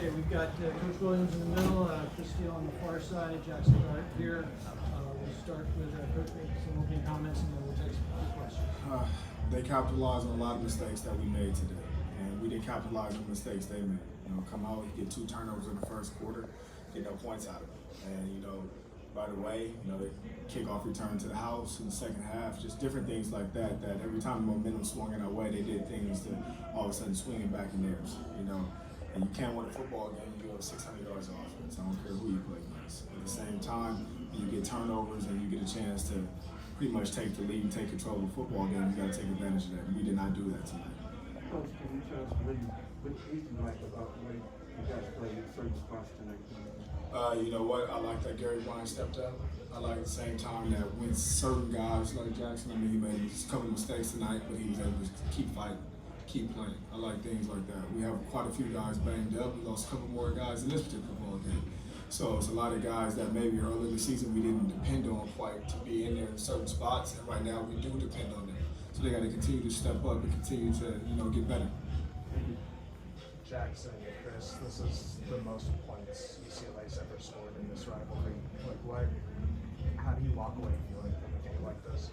Okay, we've got Coach Williams in the middle, Chris Steele on the far side, Jaxson Dart here. We'll start with Coach with some opening comments, and then we'll take some questions. They capitalized on a lot of mistakes that we made today, and we didn't capitalize on the mistakes they made. Come out, you get 2 turnovers in the first quarter, get no points out of it. And, right away, the kickoff return to the house in the second half, just different things like that, that every time the momentum swung in our way, they did things to all of a sudden swing it back in theirs, And you can't win a football game, you go 600 yards of offense. I don't care who you play against. At the same time, when you get turnovers and you get a chance to pretty much take the lead and take control of the football game, you got to take advantage of that. And we did not do that tonight. Coach, can you tell us what you like about the way you guys played certain spots tonight? You know what? I like that Gary Bryant stepped up. I like at the same time that when certain guys like Jaxson, he made a couple mistakes tonight, but he was able to keep fighting, keep playing. I like things like that. We have quite a few guys banged up. We lost a couple more guys in this particular ball game. So it's a lot of guys that maybe early in the season we didn't depend on quite to be in there in certain spots, and right now we do depend on them. So they got to continue to step up and continue to, get better. Jaxson, Chris, this is the most points UCLA's ever scored in this rivalry. How do you walk away feeling from a game like this?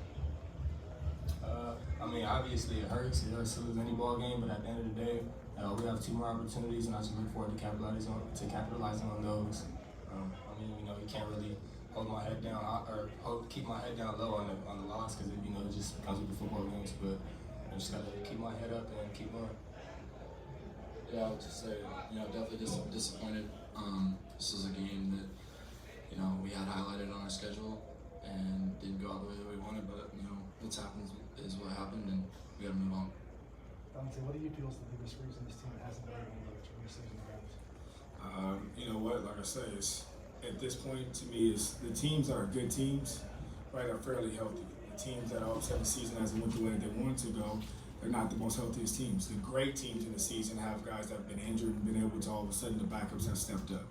Obviously it hurts. It hurts to lose any ball game, but at the end of the day, we have 2 more opportunities, and I just look forward to capitalizing on those. You can't really hold my head down or keep my head down low on the loss because it just comes with the football games. But I just gotta keep my head up and keep going. Yeah, I would just say, definitely disappointed. This was a game that, we had highlighted on our schedule and didn't go out the way that we wanted, but, what's happened is what happened, and we got to move on. Donte, what do you feel is the biggest reason this team hasn't been able to turn season around? You know what? Like I say, at this point, to me, the teams that are good teams, right, are fairly healthy. The teams that are upset the season hasn't went the way they wanted to go, they're not the most healthiest teams. The great teams in the season have guys that have been injured and been able to all of a sudden the backups have stepped up.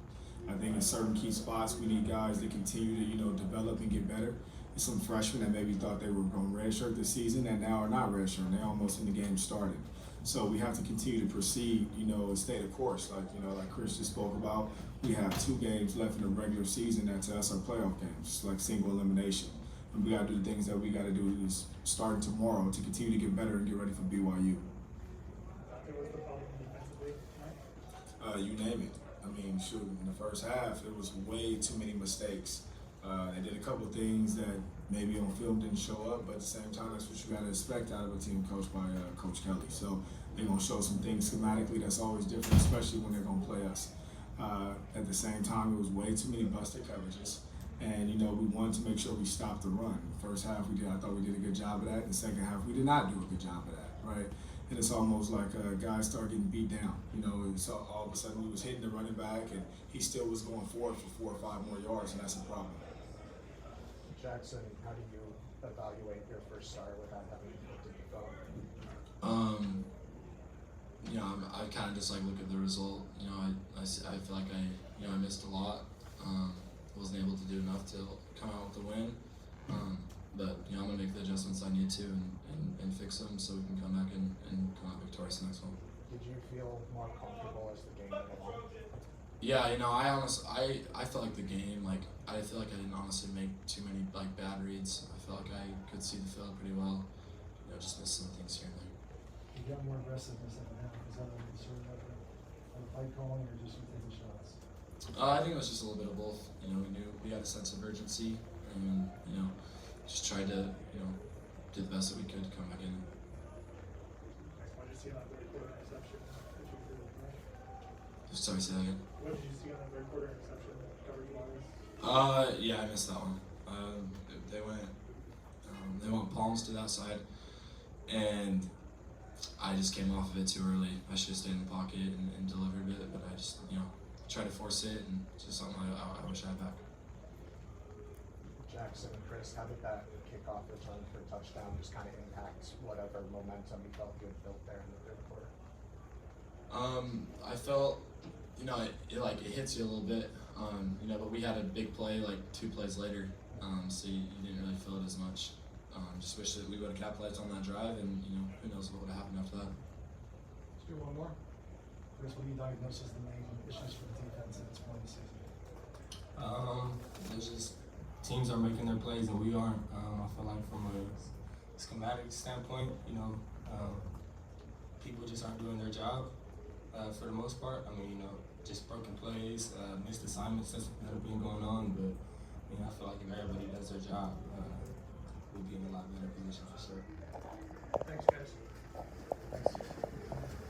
I think in certain key spots we need guys that continue to develop and get better. There's some freshmen that maybe thought they were going to redshirt this season and now are not redshirting. They're almost in the game started. So we have to continue to proceed, and stay the course. Like Chris just spoke about, we have 2 games left in the regular season that to us are playoff games, like single elimination. And we got to do the things that we got to do is starting tomorrow to continue to get better and get ready for BYU. You name it. In the first half, it was way too many mistakes. They did a couple of things that maybe on film didn't show up, but at the same time, that's what you got to expect out of a team coached by Coach Kelly. So they're going to show some things schematically that's always different, especially when they're going to play us. At the same time, it was way too many busted coverages. And, we wanted to make sure we stopped the run. First half, I thought we did a good job of that. In the second half, we did not do a good job of that, right? And it's almost like guys start getting beat down. And so all of a sudden we was hitting the running back, and he still was going forward for 4 or 5 more yards, and that's a problem. Jaxson, how do you evaluate your first start without having looked at the film? I kind of just look at the result. I feel like I missed a lot. Wasn't able to do enough to come out with the win. But I'm gonna make the adjustments I need to and fix them so we can come back and come out victorious next one. Did you feel more comfortable as the game went on? Yeah, I felt like the game, I feel like I didn't honestly make too many bad reads. I felt like I could see the field pretty well. Just missed some things here and there. You got more aggressive in the second half. Is that a concern of the play calling or just you taking shots? I think it was just a little bit of both. We knew we had a sense of urgency, and just tried to do the best that we could to come back in. What did you see on that third quarter interception? Sorry, say that again. What did you see on that third quarter interception coverage-wise? Yeah, I missed that one. They went palms to that side, and I just came off of it too early. I should have stayed in the pocket and delivered it, but I just tried to force it, and it's just something I wish I had back. Jaxson and Chris, how did that kickoff return for a touchdown just kind of impact whatever momentum you felt you had built there in the third quarter? I felt, it hits you a little bit, but we had a big play 2 plays later, so you didn't really feel it as much. Just wish that we would have capitalized on that drive, and who knows what would have happened after that. Let's do one more. Chris, what do you diagnose as the main issues for the defense at this point in the season? There's just teams are making their plays and we aren't. I feel like from a schematic standpoint, people just aren't doing their job for the most part. I mean, just broken plays, missed assignments that have been going on. But I feel like if everybody does their job, we'll be in a lot better position for sure. Thanks, guys. Thanks.